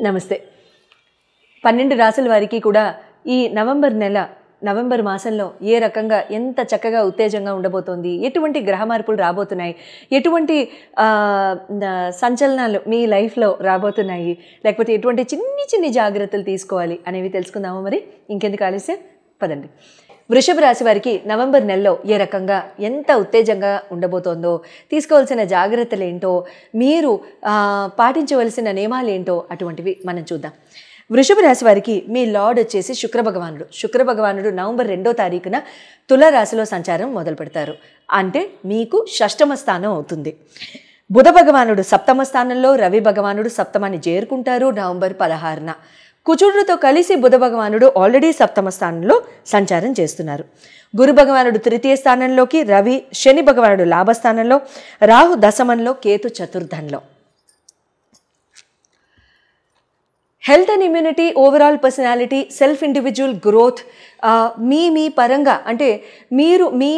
నమస్తే. 12 రాశుల వారికి కూడా ఈ నవంబర్ మాసంలో ఏ రకంగా ఎంత చక్కగా ఉత్తేజంగా ఉండబోతోంది, ఎటువంటి గ్రహ మార్పులు రాబోతున్నాయి, ఎటువంటి సంచలనాలు మీ లైఫ్లో రాబోతున్నాయి, లేకపోతే ఎటువంటి చిన్ని జాగ్రత్తలు తీసుకోవాలి అనేవి తెలుసుకుందాము. మరి ఇంకెందుకు ఆలస్యం, పదండి. వృషభ రాశి వారికి నవంబర్ నెలలో ఏ రకంగా ఎంత ఉత్తేజంగా ఉండబోతోందో, తీసుకోవాల్సిన జాగ్రత్తలు ఏంటో, మీరు పాటించవలసిన నియమాలు ఏంటో అటువంటివి మనం చూద్దాం. వృషభ రాశి వారికి మీ లార్డ్ వచ్చేసి శుక్ర భగవానుడు నవంబర్ 2వ తారీఖున తులారాశిలో సంచారం మొదలు పెడతారు. అంటే మీకు షష్టమ స్థానం అవుతుంది. బుధ భగవానుడు సప్తమ స్థానంలో, రవి భగవానుడు సప్తమాన్ని చేరుకుంటారు నవంబర్ 16న. కుజుడితో కలిసి బుధ భగవానుడు ఆల్రెడీ సప్తమ స్థానంలో సంచారం చేస్తున్నారు. గురు భగవానుడు తృతీయ స్థానంలోకి, రవి శని భగవానుడు లాభస్థానంలో, రాహు దశమంలో, కేతు చతుర్థంలో. Health and immunity, overall personality, self individual growth, మీ పరంగా అంటే మీరు మీ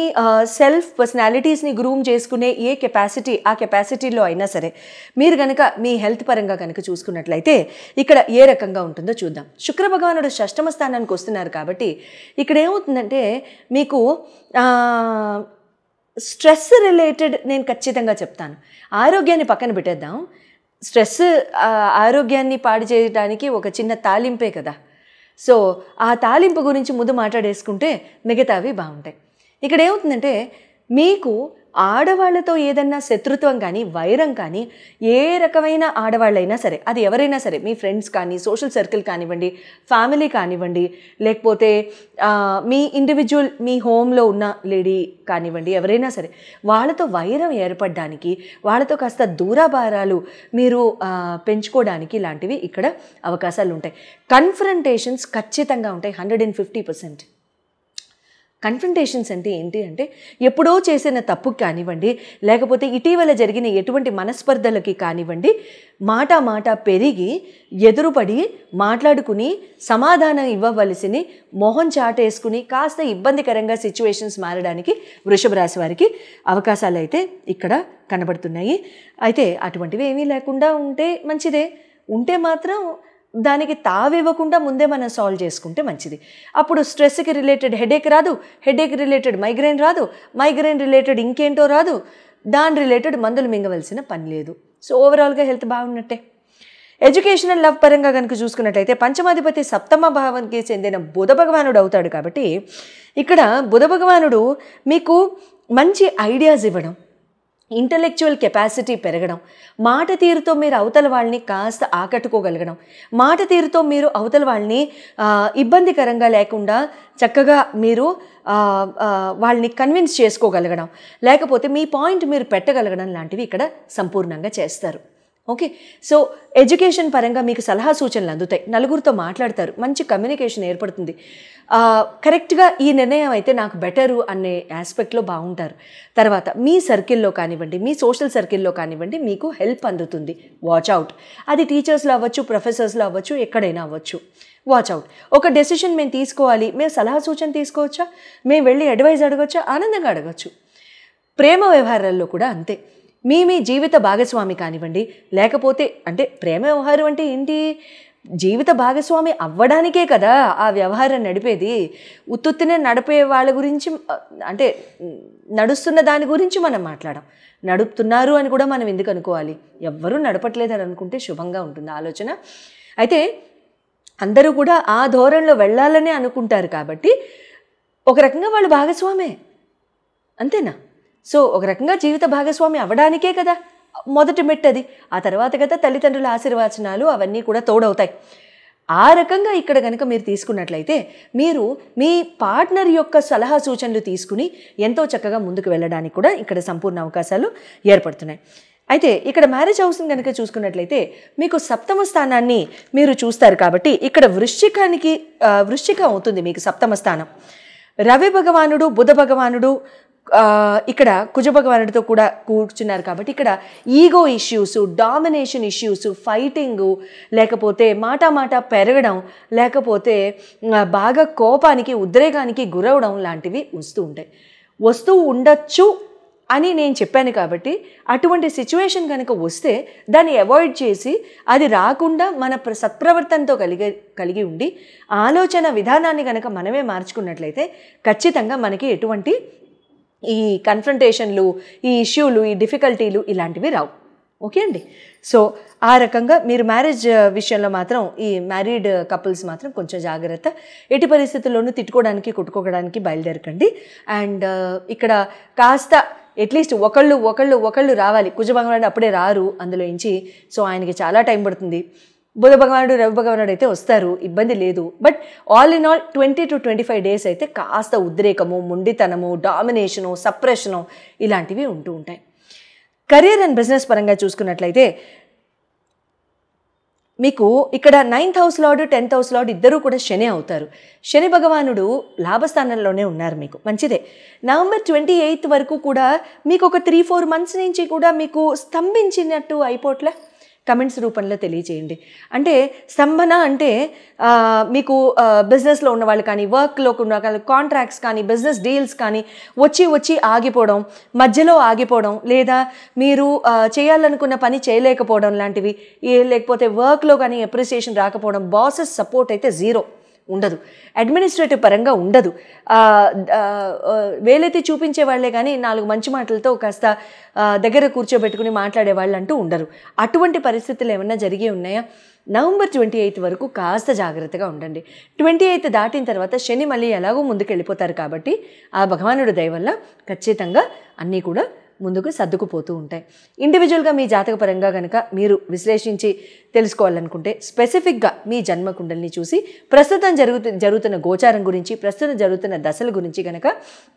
సెల్ఫ్ పర్సనాలిటీస్ని గ్రూమ్ చేసుకునే ఆ కెపాసిటీలో అయినా సరే మీరు కనుక మీ హెల్త్ పరంగా కనుక చూసుకున్నట్లయితే ఇక్కడ ఏ రకంగా ఉంటుందో చూద్దాం. శుక్ర భగవానుడు షష్టమ స్థానానికి వస్తున్నారు కాబట్టి ఇక్కడ ఏమవుతుందంటే మీకు స్ట్రెస్ రిలేటెడ్ నేను ఖచ్చితంగా చెప్తాను. ఆరోగ్యాన్ని పక్కన పెట్టేద్దాం. స్ట్రెస్ ఆరోగ్యాన్ని పాడు చేయడానికి ఒక చిన్న తాలింపే కదా. సో ఆ తాలింపు గురించి ముందు మాట్లాడేసుకుంటే మిగతావి బాగుంటాయి. ఇక్కడ ఏమవుతుందంటే మీకు ఆడవాళ్లతో ఏదన్నా శత్రుత్వం కానీ, వైరం కానీ, ఏ రకమైన ఆడవాళ్ళైనా సరే, అది ఎవరైనా సరే, మీ ఫ్రెండ్స్ కానీ, సోషల్ సర్కిల్ కానివ్వండి, ఫ్యామిలీ కానివ్వండి, లేకపోతే మీ ఇండివిజువల్ మీ హోమ్లో ఉన్న లేడీ కానివ్వండి, ఎవరైనా సరే వాళ్ళతో వైరం ఏర్పడడానికి, వాళ్ళతో కాస్త దూరాభారాలు మీరు పెంచుకోవడానికి ఇలాంటివి ఇక్కడ అవకాశాలు ఉంటాయి. కన్ఫ్రంటేషన్స్ ఖచ్చితంగా ఉంటాయి. 150%. కన్ఫ్రంటేషన్స్ అంటే ఏంటి అంటే ఎప్పుడో చేసిన తప్పుకి కానివ్వండి, లేకపోతే ఇటీవల జరిగిన ఎటువంటి మనస్పర్ధలకి కానివ్వండి, మాట పెరిగి ఎదురుపడి మాట్లాడుకుని సమాధానం ఇవ్వవలసిని మొహం చాటేసుకుని కాస్త ఇబ్బందికరంగా సిచ్యువేషన్స్ మారడానికి వృషభ రాశి వారికి అవకాశాలు అయితే ఇక్కడ కనబడుతున్నాయి. అయితే అటువంటివి ఏమీ లేకుండా ఉంటే మంచిదే. ఉంటే మాత్రం దానికి తావివ్వకుండా ముందే మనం సాల్వ్ చేసుకుంటే మంచిది. అప్పుడు స్ట్రెస్కి రిలేటెడ్ హెడేక్ రాదు, హెడేక్ రిలేటెడ్ మైగ్రైన్ రాదు, మైగ్రైన్ రిలేటెడ్ ఇంకేంటో రాదు, దాని రిలేటెడ్ మందులు మింగవలసిన పని లేదు. సో ఓవరాల్గా హెల్త్ బాగున్నట్టే. ఎడ్యుకేషనల్ లవ్ పరంగా కనుక చూసుకున్నట్లయితే పంచమాధిపతి సప్తమ భావానికి చెందిన బుధ భగవానుడు అవుతాడు. కాబట్టి ఇక్కడ బుధ భగవానుడు మీకు మంచి ఐడియాస్ ఇవ్వడం, ఇంటలెక్చువల్ కెపాసిటీ పెరగడం, మాట తీరుతో మీరు అవతల వాళ్ళని కాస్త ఆకట్టుకోగలగడం, మాట తీరుతో మీరు అవతల వాళ్ళని ఇబ్బందికరంగా లేకుండా చక్కగా మీరు వాళ్ళని కన్విన్స్ చేసుకోగలగడం, లేకపోతే మీ పాయింట్ మీరు పెట్టగలగడం లాంటివి ఇక్కడ సంపూర్ణంగా చేస్తారు. ఓకే. సో ఎడ్యుకేషన్ పరంగా మీకు సలహా సూచనలు అందుతాయి. నలుగురితో మాట్లాడతారు, మంచి కమ్యూనికేషన్ ఏర్పడుతుంది. కరెక్ట్గా ఈ నిర్ణయం అయితే నాకు బెటరు అనే ఆస్పెక్ట్లో బాగుంటారు. తర్వాత మీ సర్కిల్లో కానివ్వండి, మీ సోషల్ సర్కిల్లో కానివ్వండి, మీకు హెల్ప్ అందుతుంది. Watch out. అది టీచర్స్లో అవ్వచ్చు, ప్రొఫెసర్స్లో అవ్వచ్చు, ఎక్కడైనా అవ్వచ్చు. Watch out. ఒక డెసిషన్ మేము తీసుకోవాలి, మేము సలహా సూచన తీసుకోవచ్చా, మేము వెళ్ళి అడ్వైజ్ అడగచ్చా, ఆనందంగా అడగచ్చు. ప్రేమ వ్యవహారాల్లో కూడా అంతే. మీ జీవిత భాగస్వామి కానివ్వండి, లేకపోతే అంటే ప్రేమ వ్యవహారం అంటే ఏంటి, జీవిత భాగస్వామి అవ్వడానికే కదా ఆ వ్యవహారం నడిపేది. ఉత్తుత్తినే నడిపే వాళ్ళ గురించి అంటే నడుస్తున్న దాని గురించి మనం మాట్లాడాం. నడుపుతున్నారు అని కూడా మనం ఎందుకు అనుకోవాలి? ఎవ్వరూ నడపట్లేదని అనుకుంటే శుభంగా ఉంటుంది ఆలోచన. అయితే అందరూ కూడా ఆ ధోరణిలో వెళ్ళాలనే అనుకుంటారు కాబట్టి ఒక రకంగా వాళ్ళు భాగస్వామే, అంతేనా? సో ఒక రకంగా జీవిత భాగస్వామి అవ్వడానికే కదా మొదటి మెట్టది. ఆ తర్వాత కదా తల్లిదండ్రుల ఆశీర్వచనాలు అవన్నీ కూడా తోడవుతాయి. ఆ రకంగా ఇక్కడ కనుక మీరు తీసుకున్నట్లయితే మీరు మీ పార్ట్నర్ యొక్క సలహా సూచనలు తీసుకుని ఎంతో చక్కగా ముందుకు వెళ్ళడానికి కూడా ఇక్కడ సంపూర్ణ అవకాశాలు ఏర్పడుతున్నాయి. అయితే ఇక్కడ మ్యారేజ్ హౌస్ని కనుక చూసుకున్నట్లయితే మీకు సప్తమ స్థానాన్ని మీరు చూస్తారు కాబట్టి ఇక్కడ వృశ్చికం అవుతుంది మీకు సప్తమ స్థానం. రవి భగవానుడు, బుధ భగవానుడు ఇక్కడ కుజ భగవానుడితో కూడా కూర్చున్నారు కాబట్టి ఇక్కడ ego issues, domination issues, fighting, లేకపోతే మాట పెరగడం, లేకపోతే బాగా కోపానికి, ఉద్రేకానికి గురవడం లాంటివి వస్తూ ఉండొచ్చు అని నేను చెప్పాను కాబట్టి అటువంటి సిచ్యువేషన్ కనుక వస్తే దాన్ని అవాయిడ్ చేసి అది రాకుండా మన సత్ప్రవర్తనతో కలిగి ఉండి ఆలోచన విధానాన్ని కనుక మనమే మార్చుకున్నట్లయితే ఖచ్చితంగా మనకి ఎటువంటి ఈ కన్ఫ్రంటేషన్లు, ఈ ఇష్యూలు, ఈ డిఫికల్టీలు ఇలాంటివి రావు. ఓకే అండి. సో ఆ రకంగా మీరు మ్యారేజ్ విషయంలో మాత్రం ఈ మ్యారీడ్ కపుల్స్ మాత్రం కొంచెం జాగ్రత్త. ఎట్టి పరిస్థితుల్లోనూ తిట్టుకోవడానికి కొట్టుకోవడానికి బయలుదేరకండి. అండ్ ఇక్కడ కాస్త అట్లీస్ట్ ఒకళ్ళు రావాలి. కుజ భగవానుడు అప్పుడే రారు అందులో నుంచి. సో ఆయనకి చాలా టైం పడుతుంది. బుధ భగవానుడు, రవి భగవానుడు అయితే వస్తారు, ఇబ్బంది లేదు. But all in all 20 to 25 days అయితే కాస్త ఉద్రేకము, మొండితనము, డామినేషను, సప్రెషను ఇలాంటివి ఉంటూ ఉంటాయి. కెరీర్ అండ్ బిజినెస్ పరంగా చూసుకున్నట్లయితే మీకు ఇక్కడ 9th house lord, 10th house lord ఇద్దరూ కూడా శని అవుతారు. శని భగవానుడు లాభస్థానంలోనే ఉన్నారు. మీకు మంచిదే. November 28th వరకు కూడా మీకు ఒక 3-4 months నుంచి కూడా మీకు స్తంభించినట్టు అయిపోట్లే. కమెంట్స్ రూపంలో తెలియజేయండి. అంటే స్తంభన అంటే మీకు బిజినెస్లో ఉన్న వాళ్ళు కానీ, వర్క్లో ఉన్న వాళ్ళు, కాంట్రాక్ట్స్ కానీ, బిజినెస్ డీల్స్ కానీ వచ్చి ఆగిపోవడం, మధ్యలో ఆగిపోవడం, లేదా మీరు చేయాలనుకున్న పని చేయలేకపోవడం లాంటివి, లేకపోతే వర్క్లో కానీ అప్రిసియేషన్ రాకపోవడం, బాసెస్ సపోర్ట్ అయితే జీరో ఉండదు, అడ్మినిస్ట్రేటివ్ పరంగా ఉండదు. వేలైతే చూపించే వాళ్ళే కానీ 4 మంచి మాటలతో కాస్త దగ్గర కూర్చోబెట్టుకుని మాట్లాడే వాళ్ళు అంటూ ఉండరు. అటువంటి పరిస్థితులు ఏమన్నా జరిగి ఉన్నాయా? November 28th వరకు కాస్త జాగ్రత్తగా ఉండండి. 28th దాటిన తర్వాత శని మళ్ళీ ఎలాగో ముందుకు వెళ్ళిపోతారు కాబట్టి ఆ భగవానుడి దయ వల్ల ఖచ్చితంగా అన్నీ కూడా ముందుకు సర్దుకుపోతూ ఉంటాయి. ఇండివిజువల్గా మీ జాతకపరంగా కనుక మీరు విశ్లేషించి తెలుసుకోవాలనుకుంటే స్పెసిఫిక్గా మీ జన్మ కుండలిని చూసి ప్రస్తుతం జరుగుతున్న గోచారం గురించి, ప్రస్తుతం జరుగుతున్న దశల గురించి కనుక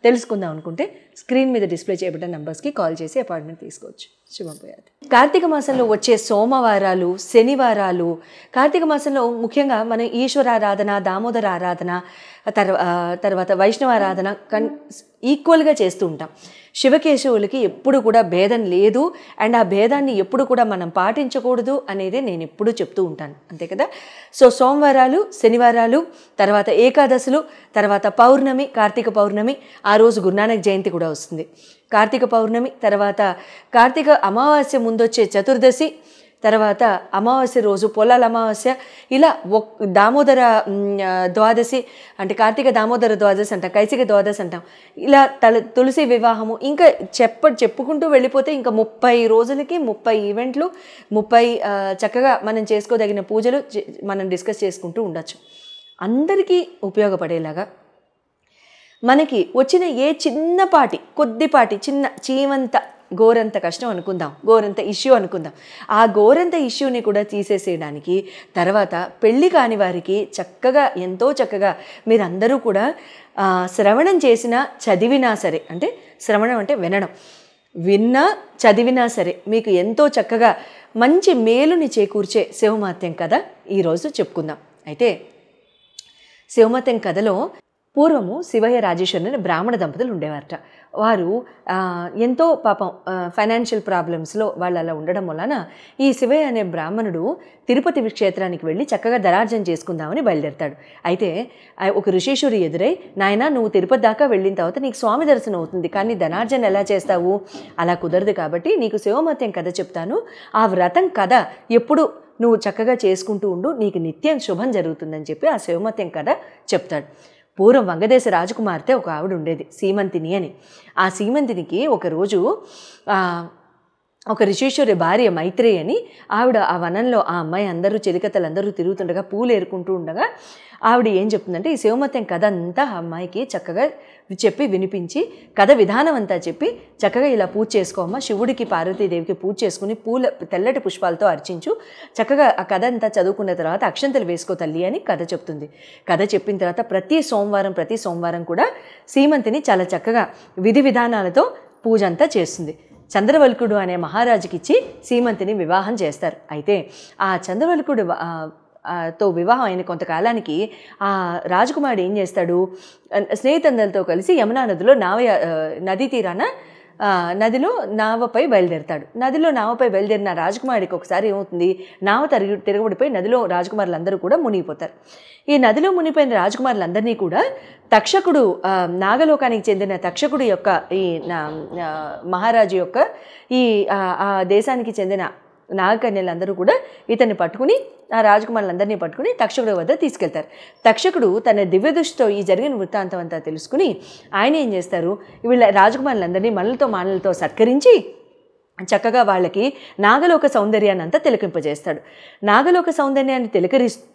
తెలుసుకుందాం అనుకుంటే స్క్రీన్ మీద డిస్ప్లే చేయబడిన నంబర్స్కి కాల్ చేసి అపాయింట్మెంట్ తీసుకోవచ్చు. శుభంపోయాది. కార్తీక మాసంలో వచ్చే సోమవారాలు, శనివారాలు, కార్తీక మాసంలో ముఖ్యంగా మనం ఈశ్వరారాధన, దామోదర ఆరాధన, తర్వాత వైష్ణవారాధన ఈక్వల్గా చేస్తూ ఉంటాం. శివకేశవులకి ఎప్పుడు కూడా భేదం లేదు. అండ్ ఆ భేదాన్ని ఎప్పుడు కూడా మనం పాటించకూడదు అనేది నేను ఎప్పుడూ చెప్తూ ఉంటాను. అంతే కదా. సో సోమవారాలు, శనివారాలు, తర్వాత ఏకాదశులు, తర్వాత పౌర్ణమి, కార్తీక పౌర్ణమి, ఆ రోజు గురునానక్ జయంతి కూడా వస్తుంది. కార్తీక పౌర్ణమి తర్వాత కార్తీక అమావాస్య ముందొచ్చే చతుర్దశి, తర్వాత అమావాస్య రోజు పొలాల అమావాస్య, ఇలా దామోదర ద్వాదశి అంటే కార్తీక దామోదర ద్వాదశి అంటాం, కైసిక ద్వాదశి అంటాం. ఇలా తులసి వివాహము, ఇంకా చెప్పుకుంటూ వెళ్ళిపోతే ఇంకా 30 రోజులకి 30 ఈవెంట్లు, 30 చక్కగా మనం చేసుకోదగిన పూజలు మనం డిస్కస్ చేసుకుంటూ ఉండొచ్చు. అందరికీ ఉపయోగపడేలాగా మనకి వచ్చిన ఏ చిన్నపాటి, కొద్దిపాటి, చిన్న చీమంత గోరంత కష్టం అనుకుందాం, గోరంత ఇష్యూ అనుకుందాం, ఆ గోరంత ఇష్యూని కూడా తీసేసేయడానికి తర్వాత పెళ్ళి కాని వారికి చక్కగా, ఎంతో చక్కగా మీరందరూ కూడా శ్రవణం చేసినా చదివినా సరే, అంటే శ్రవణం అంటే వినడం, విన్నా చదివినా సరే మీకు ఎంతో చక్కగా మంచి మేలుని చేకూర్చే శివమహత్యం కథ ఈరోజు చెప్పుకుందాం. అయితే శివమహత్యం కథలో పూర్వము శివయ్య రాజేశ్వరుని బ్రాహ్మణ దంపతులు ఉండేవారట. వారు ఎంతో పాపం ఫైనాన్షియల్ ప్రాబ్లమ్స్లో వాళ్ళు అలా ఉండడం వలన ఈ శివయ్య అనే బ్రాహ్మణుడు తిరుపతి క్షేత్రానికి వెళ్ళి చక్కగా ధనార్జన చేసుకుందామని బయలుదేరతాడు. అయితే ఒక ఋషీశ్వరి ఎదురై, నాయన నువ్వు తిరుపతి దాకా వెళ్ళిన తర్వాత నీకు స్వామి దర్శనం అవుతుంది, కానీ ధనార్జన ఎలా చేస్తావు? అలా కుదరదు, కాబట్టి నీకు శివమహత్యం కథ చెప్తాను, ఆ వ్రతం కథ ఎప్పుడు నువ్వు చక్కగా చేసుకుంటూ ఉండు, నీకు నిత్యం శుభం జరుగుతుందని చెప్పి ఆ శివమహత్యం కథ చెప్తాడు. పూర్వం వంగదేశ రాజకుమార్తె ఒక ఆవిడ ఉండేది, సీమంతిని అని. ఆ సీమంతినికి ఒకరోజు ఒక ఋషీశ్వరి భార్య మైత్రేయి అని ఆవిడ ఆ వనంలో ఆ అమ్మాయి అందరూ చెలికత్తలందరూ తిరుగుతుండగా పూలు ఏరుకుంటూ ఉండగా ఆవిడ ఏం చెప్తుందంటే ఈ శివమహత్యం కథ అంతా ఆ అమ్మాయికి చక్కగా చెప్పి వినిపించి కథ విధానం అంతా చెప్పి చక్కగా ఇలా పూజ చేసుకోమ్మా, శివుడికి పార్వతీదేవికి పూజ చేసుకుని తెల్లటి పుష్పాలతో అర్చించు, చక్కగా ఆ కథ అంతా చదువుకున్న తర్వాత అక్షంతలు వేసుకో తల్లి అని కథ చెప్తుంది. కథ చెప్పిన తర్వాత ప్రతి సోమవారం కూడా సీమంతిని చాలా చక్కగా విధి విధానాలతో పూజ అంతా చేస్తుంది. చంద్రవల్కుడు అనే మహారాజుకి ఇచ్చి సీమంతిని వివాహం చేస్తారు. అయితే ఆ చంద్రవల్కుడు తో వివాహం అయిన కొంతకాలానికి ఆ రాజకుమారుడు ఏం చేస్తాడు, స్నేహితులతో కలిసి యమునా నదిలో నదీ తీరాన నదిలో నావపై బయలుదేరతాడు. నదిలో నావపై బయలుదేరిన రాజకుమారుడికి ఒకసారి ఏమవుతుంది, నావ తిరగబడిపోయి నదిలో రాజకుమారులందరూ కూడా మునిగిపోతారు. ఈ నదిలో మునిగిపోయిన రాజకుమారులందరినీ కూడా తక్షకుడు, నాగలోకానికి చెందిన తక్షకుడు యొక్క ఈ మహారాజు యొక్క ఈ ఆ దేశానికి చెందిన నాగకన్యలందరూ కూడా ఇతన్ని పట్టుకుని, ఆ రాజకుమారులందరినీ పట్టుకుని తక్షకుడు వద్ద తీసుకెళ్తారు. తక్షకుడు తన దివ్య దృష్టితో ఈ జరిగిన వృత్తాంతం అంతా తెలుసుకుని ఆయన ఏం చేస్తారు, వీళ్ళ రాజకుమారులందరినీ మనలతో సత్కరించి చక్కగా వాళ్ళకి నాగలోక సౌందర్యాన్ని అంతా తిలకింపజేస్తాడు. నాగలోక సౌందర్యాన్ని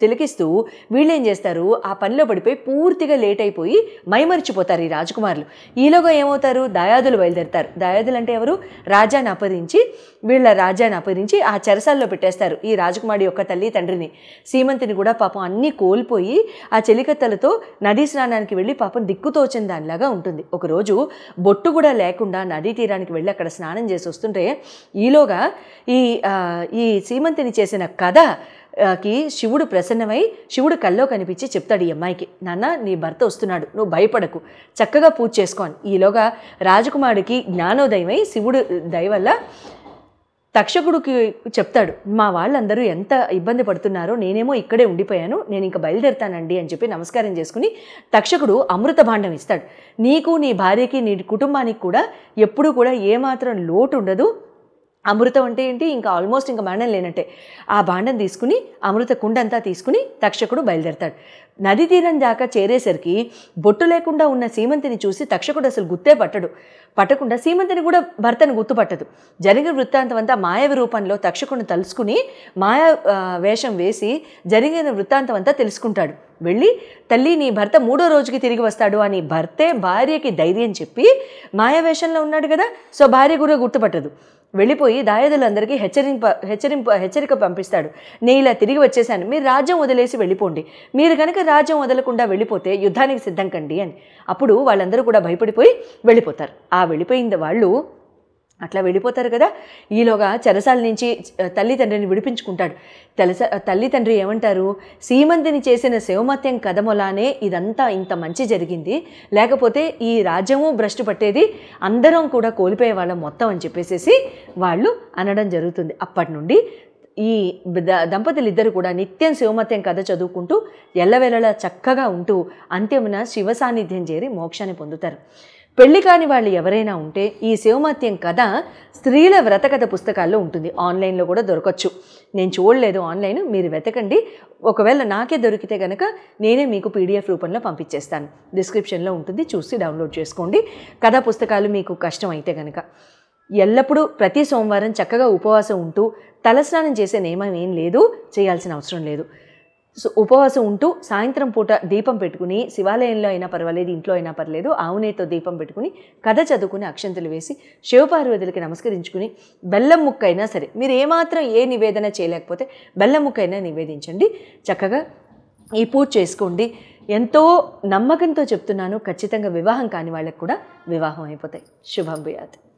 తిలకిస్తూ వీళ్ళు ఏం చేస్తారు, ఆ పనిలో పడిపోయి పూర్తిగా లేట్ అయిపోయి మైమరిచిపోతారు ఈ రాజకుమారులు. ఈలోగా ఏమవుతారు, దాయాదులు బయలుదేరుతారు. దాయాదులు అంటే ఎవరు, రాజ్యాన్ని అపహరించి, వీళ్ళ రాజ్యాన్ని అపహరించి ఆ చెరసాల్లో పెట్టేస్తారు ఈ రాజకుమారి యొక్క తల్లి తండ్రిని. సీమంతిని కూడా పాపం అన్నీ కోల్పోయి ఆ చెలికత్తలతో నదీ స్నానానికి వెళ్ళి పాపం దిక్కుతోచిన దానిలాగా ఉంటుంది. ఒకరోజు బొట్టు కూడా లేకుండా నదీ తీరానికి వెళ్ళి అక్కడ స్నానం చేసి వస్తుంటే ఈలోగా ఈ సీమంతిని చేసిన కథకి శివుడు ప్రసన్నమై శివుడు కల్లో కనిపించి చెప్తాడు ఈ అమ్మాయికి, నాన్న నీ భర్త వస్తున్నాడు, నువ్వు భయపడకు, చక్కగా పూజ చేసుకోని. ఈలోగా రాజకుమారుడికి జ్ఞానోదయమై శివుడు దయ వల్ల తక్షకుడికి చెప్తాడు, మా వాళ్ళందరూ ఎంత ఇబ్బంది పడుతున్నారో, నేనేమో ఇక్కడే ఉండిపోయాను, నేను ఇంకా బయలుదేరుతానండి అని చెప్పి నమస్కారం చేసుకుని తక్షకుడు అమృత భాండం ఇస్తాడు. నీకు, నీ భార్యకి, నీ కుటుంబానికి కూడా ఎప్పుడూ కూడా ఏమాత్రం లోటు ఉండదు. అమృతం అంటే ఏంటి, ఇంకా ఆల్మోస్ట్ ఇంకా మరణం లేనట్టే. ఆ భాండం తీసుకుని, అమృత కుండంతా తీసుకుని తక్షకుడు బయలుదేరతాడు. నది తీరం దాకా చేరేసరికి బొట్టు లేకుండా ఉన్న సీమంతిని చూసి తక్షకుడు అసలు గుర్తే పట్టకుండా సీమంతిని కూడా భర్తను గుర్తుపట్టదు. జరిగిన వృత్తాంతం అంతా మాయావి రూపంలో తక్షకుడిని తలుసుకుని మాయా వేషం వేసి జరిగిన వృత్తాంతం అంతా తెలుసుకుంటాడు. వెళ్ళి, తల్లి నీ భర్త 3వ రోజుకి తిరిగి వస్తాడు అని భార్యకి ధైర్యం చెప్పి, మాయావేషంలో ఉన్నాడు కదా, సో భార్య కూడా గుర్తుపట్టదు. వెళ్ళిపోయి దాయాదులందరికీ హెచ్చరిక పంపిస్తాడు. నేను ఇలా తిరిగి వచ్చేసాను, మీరు రాజ్యం వదిలేసి వెళ్ళిపోండి, మీరు కనుక రాజ్యం వదలకుండా వెళ్ళిపోతే యుద్ధానికి సిద్ధం కండి అని. అప్పుడు వాళ్ళందరూ కూడా భయపడిపోయి వెళ్ళిపోతారు. ఆ వెళ్ళిపోయింది వాళ్ళు అట్లా వెళ్ళిపోతారు కదా. ఈలోగా చెరసాల నుంచి తల్లిదండ్రిని విడిపించుకుంటాడు. తల్లిదండ్రి ఏమంటారు, సీమంతిని చేసిన శివమత్యం కథమొలానే ఇదంతా ఇంత మంచి జరిగింది, లేకపోతే ఈ రాజ్యము భ్రష్టు పట్టేది, అందరం కూడా కోల్పోయేవాళ్ళం మొత్తం అని చెప్పేసి వాళ్ళు అనడం జరుగుతుంది. అప్పటి నుండి ఈ దంపతులు ఇద్దరు కూడా నిత్యం శివమత్యం కథ చదువుకుంటూ ఎల్లవేళలా చక్కగా ఉంటూ అంత్యమున శివ సాన్నిధ్యం చేరి మోక్షాన్ని పొందుతారు. పెళ్లి కాని వాళ్ళు ఎవరైనా ఉంటే ఈ శివమత్యం కథ స్త్రీల వ్రతకథ పుస్తకాల్లో ఉంటుంది, ఆన్లైన్లో కూడా దొరకచ్చు. నేను చూడలేదు ఆన్లైన్, మీరు వెతకండి. ఒకవేళ నాకే దొరికితే కనుక నేనే మీకు పీడిఎఫ్ రూపంలో పంపించేస్తాను, డిస్క్రిప్షన్లో ఉంటుంది, చూసి డౌన్లోడ్ చేసుకోండి. కథా పుస్తకాలు మీకు కష్టం అయితే కనుక ఎల్లప్పుడూ ప్రతి సోమవారం చక్కగా ఉపవాసం ఉంటూ తలస్నానం చేసే నియమం ఏం లేదు, చేయాల్సిన అవసరం లేదు. సో ఉపవాసం ఉంటూ సాయంత్రం పూట దీపం పెట్టుకుని, శివాలయంలో అయినా పర్వాలేదు, ఇంట్లో అయినా పర్లేదు, ఆవునేతో దీపం పెట్టుకుని కథ చదువుకుని అక్షంతలు వేసి శివపార్వతులకి నమస్కరించుకుని బెల్లం ముక్క అయినా సరే, మీరు ఏమాత్రం ఏ నివేదన చేయలేకపోతే బెల్లం ముక్క అయినా నివేదించండి, చక్కగా ఈ పూజ చేసుకోండి. ఎంతో నమ్మకంతో చెప్తున్నాను, ఖచ్చితంగా వివాహం కాని వాళ్ళకు కూడా వివాహం అయిపోతాయి. శుభం భూయాత్.